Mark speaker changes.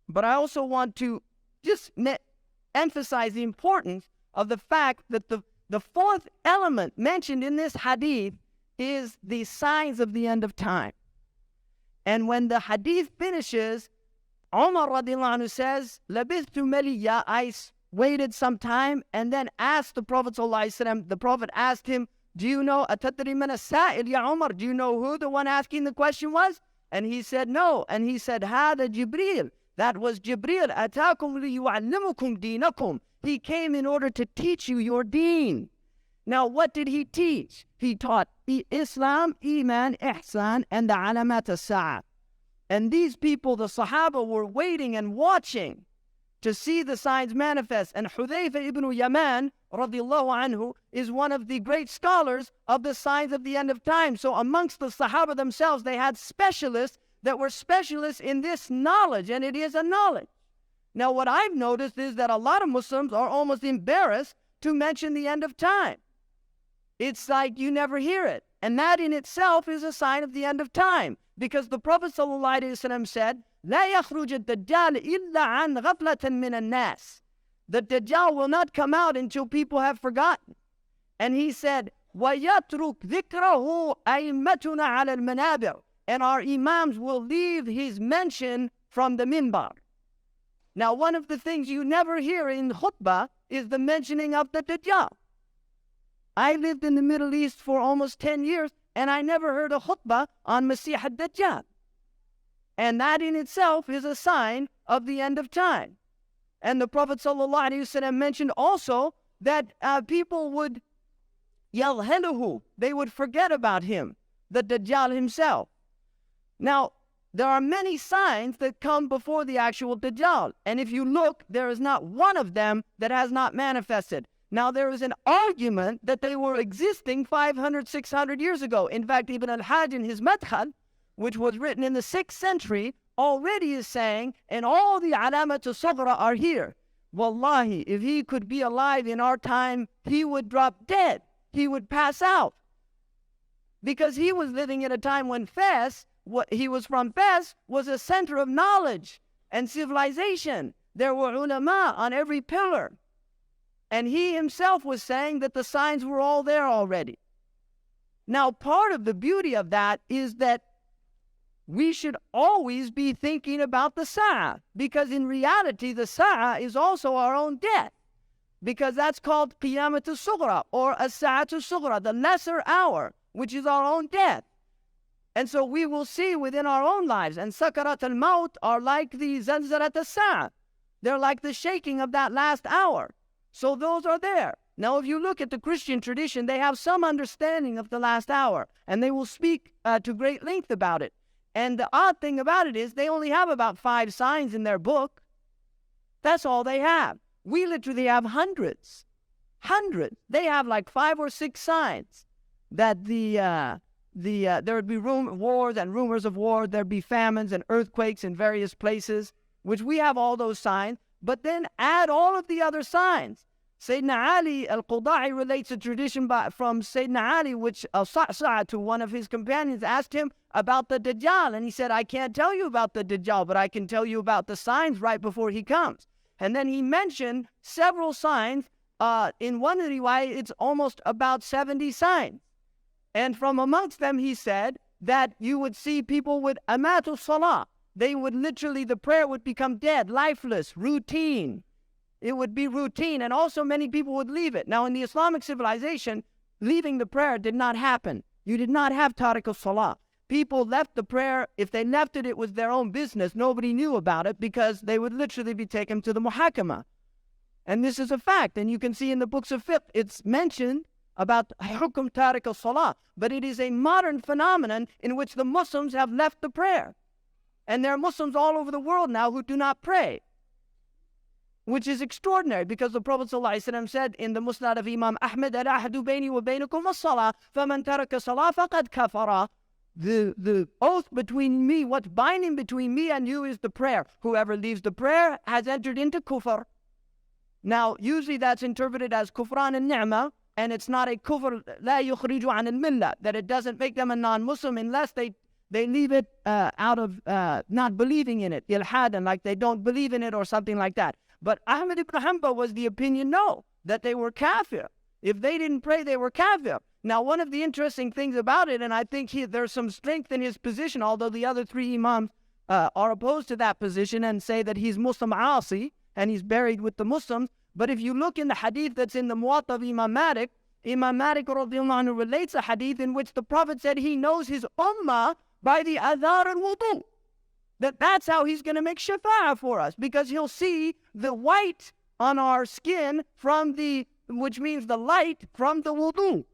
Speaker 1: But I also want to just emphasize the importance of the fact that the fourth element mentioned in this hadith is the signs of the end of time. And when the hadith finishes, Umar radiallahu anhu says, "Labithtu maliya," I waited some time and then asked the Prophet sallallahu alaihi wasallam. The Prophet asked him, "Do you know atadri man as-sa'il ya Umar? Do you know who the one asking the question was?" And he said, "No." And he said, "Hada Jibril." That was Jibril. "Atakum liyu'allimukum dinakum." He came in order to teach you your deen. Now, what did he teach? He taught Islam, Iman, Ihsan, and the alamat as-sa'a. And these people, the Sahaba, were waiting and watching to see the signs manifest. And Hudayfa ibn Yaman, radiallahu anhu, is one of the great scholars of the signs of the end of time. So amongst the Sahaba themselves, they had specialists that were specialists in this knowledge, and it is a knowledge. Now, what I've noticed is that a lot of Muslims are almost embarrassed to mention the end of time. It's like you never hear it. And that in itself is a sign of the end of time. Because the Prophet ﷺ said, "La yakhruj ad-dajjal illa an ghaflatan min an-nas." The Dajjal will not come out until people have forgotten. And he said, وَيَتْرُكْ ذِكْرَهُ أَئِمَّتُنَا عَلَى الْمَنَابِرِ. And our imams will leave his mention from the minbar. Now, one of the things you never hear in khutbah is the mentioning of the Dajjal. I lived in the Middle East for almost 10 years, and I never heard a khutbah on Masih ad-Dajjal. And that in itself is a sign of the end of time. And the Prophet ﷺ mentioned also that people would yalhaluhu, they would forget about him, the Dajjal himself. Now, there are many signs that come before the actual Dajjal. And if you look, there is not one of them that has not manifested. Now, there is an argument that they were existing 500, 600 years ago. In fact, Ibn al-Hajj in his Madkhal, which was written in the 6th century, already is saying, and all the alamat al-saghra are here. Wallahi, if he could be alive in our time, he would drop dead. He would pass out. Because he was living at a time when Fes, what he was from Fes, was a center of knowledge and civilization. There were ulama on every pillar. And he himself was saying that the signs were all there already. Now, part of the beauty of that is that we should always be thinking about the Sa'ah, because in reality, the Sa'ah is also our own death, because that's called Qiyamat al-Sughra, or As-Sa'at al-Sughra, the lesser hour, which is our own death. And so we will see within our own lives, and Sakarat al-Maut are like the Zalzalat al-Sa'ah. They're like the shaking of that last hour. So those are there. Now, if you look at the Christian tradition, they have some understanding of the last hour, and they will speak to great length about it. And the odd thing about it is they only have about 5 signs in their book. That's all they have. We literally have hundreds. Hundreds. They have like 5 or 6 signs that there would be wars and rumors of war. There'd be famines and earthquakes in various places, which we have all those signs. But then add all of the other signs. Sayyidina Ali al-Quda'i relates a tradition from Sayyidina Ali, which al-Sa'sa' to one of his companions asked him about the Dajjal. And he said, "I can't tell you about the Dajjal, but I can tell you about the signs right before he comes." And then he mentioned several signs. In one riwayah, it's almost about 70 signs. And from amongst them, he said that you would see people with amatu salah. They would literally, the prayer would become dead, lifeless, routine. It would be routine, and also many people would leave it. Now, in the Islamic civilization, leaving the prayer did not happen. You did not have tariq al-salah. People left the prayer. If they left it, it was their own business. Nobody knew about it because they would literally be taken to the muhakama. And this is a fact, and you can see in the books of fiqh, it's mentioned about hukum tariq al-salah, but it is a modern phenomenon in which the Muslims have left the prayer. And there are Muslims all over the world now who do not pray, which is extraordinary, because the Prophet ﷺ said in the Musnad of Imam Ahmad, "Al-ahdu bayni wa baynakum as-salah, faman taraka salah faqad kafara." The oath between me, what's binding between me and you is the prayer. Whoever leaves the prayer has entered into kufr. Now, usually that's interpreted as kufran and ni'mah, and it's not a kufr, la yukhriju an al-millah, that it doesn't make them a non-Muslim unless they they leave it out of not believing in it, ilhadan, like they don't believe in it or something like that. But Ahmad ibn Hanbal was the opinion, no, that they were kafir. If they didn't pray, they were kafir. Now, one of the interesting things about it, and I think there's some strength in his position, although the other three imams are opposed to that position and say that he's Muslim Asi and he's buried with the Muslims. But if you look in the hadith that's in the Muwatta of Imam Malik radiallahu anhu relates a hadith in which the Prophet said he knows his ummah by the adhar and wudu. That's how he's going to make shafa'ah for us, because he'll see the white on our skin which means the light from the wudu.